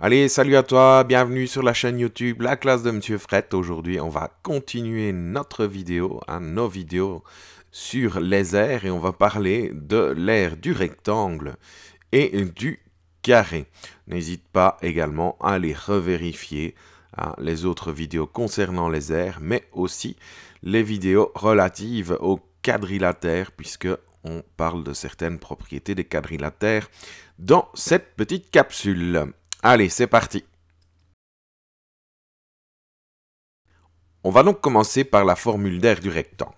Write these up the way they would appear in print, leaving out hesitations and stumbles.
Allez, salut à toi, bienvenue sur la chaîne YouTube La classe de Monsieur Fred. Aujourd'hui, on va continuer notre vidéo, nos vidéos sur les aires et on va parler de l'aire du rectangle et du carré. N'hésite pas également à aller revérifier les autres vidéos concernant les aires, mais aussi les vidéos relatives aux quadrilatères, puisque on parle de certaines propriétés des quadrilatères dans cette petite capsule. Allez, c'est parti. On va donc commencer par la formule d'aire du rectangle.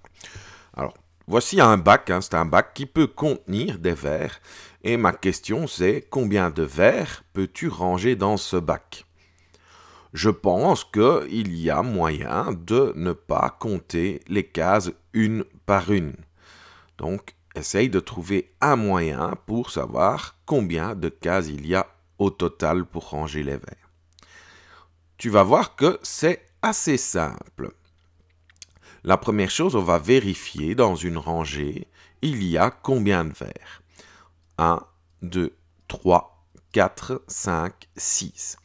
Alors, voici un bac, c'est un bac qui peut contenir des verres. Et ma question c'est, combien de verres peux-tu ranger dans ce bac? Je pense qu'il y a moyen de ne pas compter les cases une par une. Donc, essaye de trouver un moyen pour savoir combien de cases il y a au total pour ranger les verres. Tu vas voir que c'est assez simple. La première chose, on va vérifier dans une rangée, il y a combien de verres? 1, 2, 3, 4, 5, 6.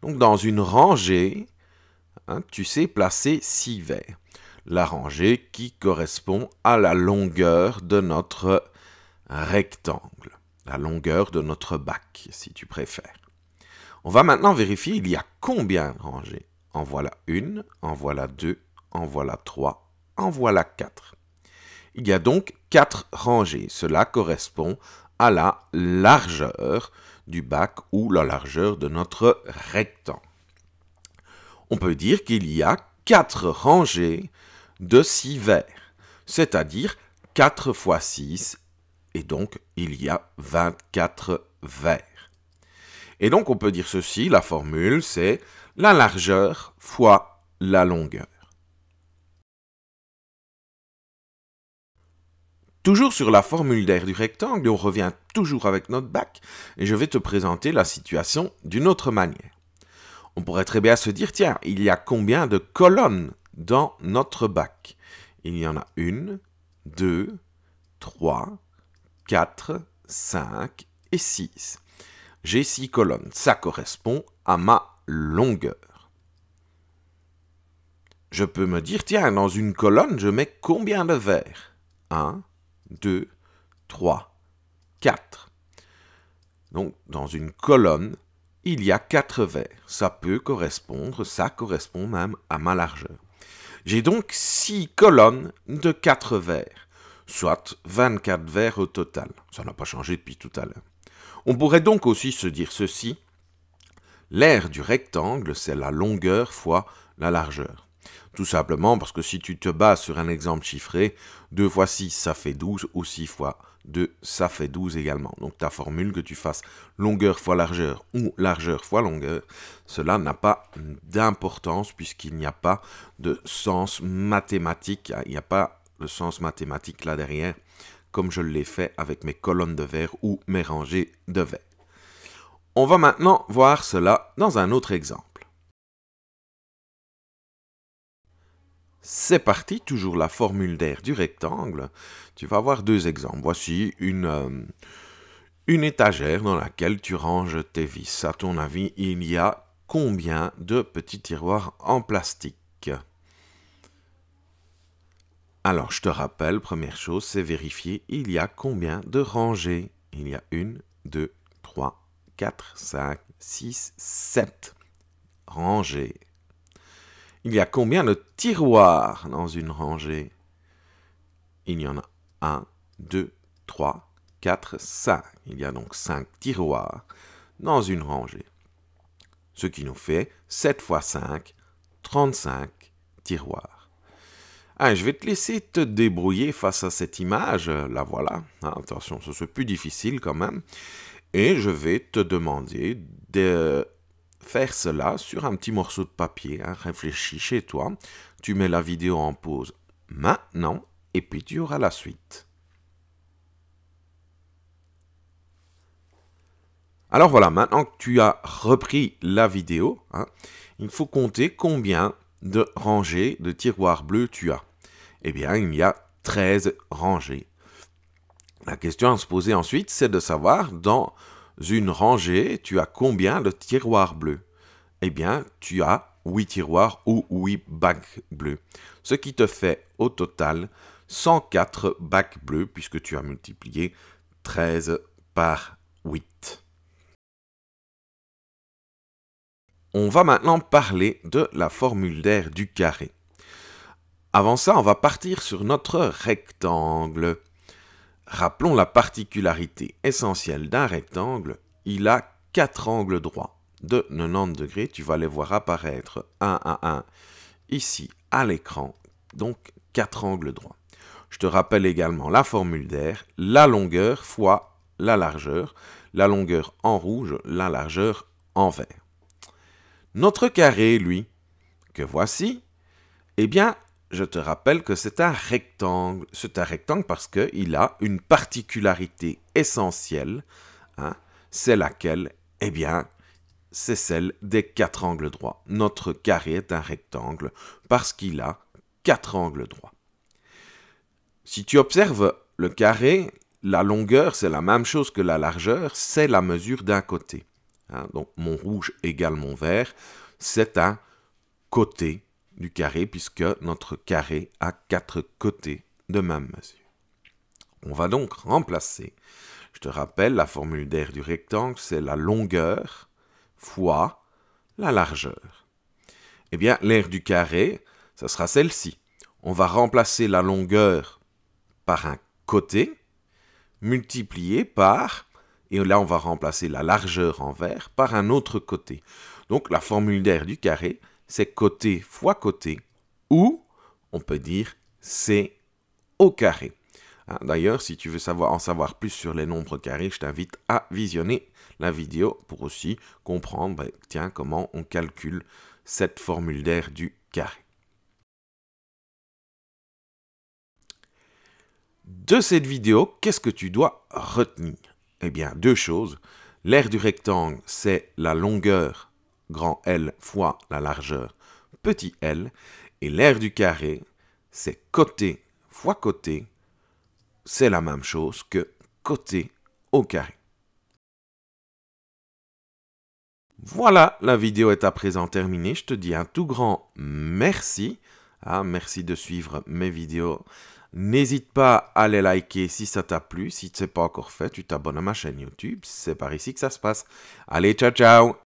Donc dans une rangée, tu sais placer 6 verres. La rangée qui correspond à la longueur de notre rectangle. La longueur de notre bac, si tu préfères. On va maintenant vérifier il y a combien de rangées. En voilà une, en voilà deux, en voilà trois, en voilà quatre. Il y a donc 4 rangées. Cela correspond à la largeur du bac ou la largeur de notre rectangle. On peut dire qu'il y a 4 rangées de 6 verres, c'est-à-dire 4 fois 6, et donc il y a 24 verres. Et donc on peut dire ceci, la formule c'est la largeur fois la longueur. Toujours sur la formule d'aire du rectangle, on revient toujours avec notre bac, et je vais te présenter la situation d'une autre manière. On pourrait très bien se dire, tiens, il y a combien de colonnes dans notre bac? Il y en a 1, 2, 3, 4, 5 et 6. J'ai 6 colonnes, ça correspond à ma longueur. Je peux me dire, tiens, dans une colonne, je mets combien de verres? 1, 2, 3, 4. Donc, dans une colonne, il y a 4 verres. Ça correspond même à ma largeur. J'ai donc 6 colonnes de 4 verres, soit 24 verres au total. Ça n'a pas changé depuis tout à l'heure. On pourrait donc aussi se dire ceci, l'aire du rectangle, c'est la longueur fois la largeur. Tout simplement parce que si tu te bases sur un exemple chiffré, 2 fois 6, ça fait 12, ou 6 fois 2, ça fait 12 également. Donc ta formule, que tu fasses longueur fois largeur ou largeur fois longueur, cela n'a pas d'importance puisqu'il n'y a pas de sens mathématique. Il n'y a pas de sens mathématique là derrière, comme je l'ai fait avec mes colonnes de verres ou mes rangées de verres. On va maintenant voir cela dans un autre exemple. C'est parti, toujours la formule d'aire du rectangle. Tu vas avoir 2 exemples. Voici une étagère dans laquelle tu ranges tes vis. À ton avis, il y a combien de petits tiroirs en plastique? Alors, je te rappelle, première chose, c'est vérifier, il y a combien de rangées? Il y a 1, 2, 3, 4, 5, 6, 7 rangées. Il y a combien de tiroirs dans une rangée? Il y en a 1, 2, 3, 4, 5. Il y a donc 5 tiroirs dans une rangée. Ce qui nous fait 7 fois 5, 35 tiroirs. Je vais te laisser te débrouiller face à cette image. La voilà. Attention, ce serait plus difficile quand même. Et je vais te demander de faire cela sur un petit morceau de papier. Réfléchis chez toi. Tu mets la vidéo en pause maintenant et puis tu auras la suite. Alors voilà, maintenant que tu as repris la vidéo, il faut compter combien de rangées de tiroirs bleus tu as. Eh bien, il y a 13 rangées. La question à se poser ensuite, c'est de savoir dans une rangée, tu as combien de tiroirs bleus? Eh bien, tu as 8 tiroirs ou 8 bacs bleus. Ce qui te fait au total 104 bacs bleus puisque tu as multiplié 13 par 8. On va maintenant parler de la formule d'air du carré. Avant ça, on va partir sur notre rectangle. Rappelons la particularité essentielle d'un rectangle. Il a 4 angles droits de 90 degrés. Tu vas les voir apparaître un à un ici à l'écran. Donc 4 angles droits. Je te rappelle également la formule d'air, la longueur fois la largeur. La longueur en rouge, la largeur en vert. Notre carré, lui, que voici, eh bien, je te rappelle que c'est un rectangle. C'est un rectangle parce qu'il a une particularité essentielle. Hein, c'est laquelle? Eh bien, c'est celle des 4 angles droits. Notre carré est un rectangle parce qu'il a 4 angles droits. Si tu observes le carré, la longueur, c'est la même chose que la largeur, c'est la mesure d'un côté. Hein, donc, mon rouge égale mon vert, c'est un côté du carré puisque notre carré a 4 côtés de même mesure. On va donc remplacer. Je te rappelle, la formule d'air du rectangle, c'est la longueur fois la largeur. Eh bien, l'aire du carré, ça sera celle-ci. On va remplacer la longueur par un côté, multiplié par, et là on va remplacer la largeur en vert par un autre côté. Donc la formule d'air du carré, c'est côté fois côté, ou on peut dire C au carré. D'ailleurs, si tu veux en savoir plus sur les nombres carrés, je t'invite à visionner la vidéo pour aussi comprendre comment on calcule cette formule d'air du carré. De cette vidéo, qu'est-ce que tu dois retenir? Eh bien, 2 choses. L'aire du rectangle, c'est la longueur, grand L, fois la largeur, petit l. Et l'aire du carré, c'est côté fois côté. C'est la même chose que côté au carré. Voilà, la vidéo est à présent terminée. Je te dis un tout grand merci. Merci de suivre mes vidéos. N'hésite pas à les liker si ça t'a plu. Si ce n'est pas encore fait, tu t'abonnes à ma chaîne YouTube. C'est par ici que ça se passe. Allez, ciao, ciao!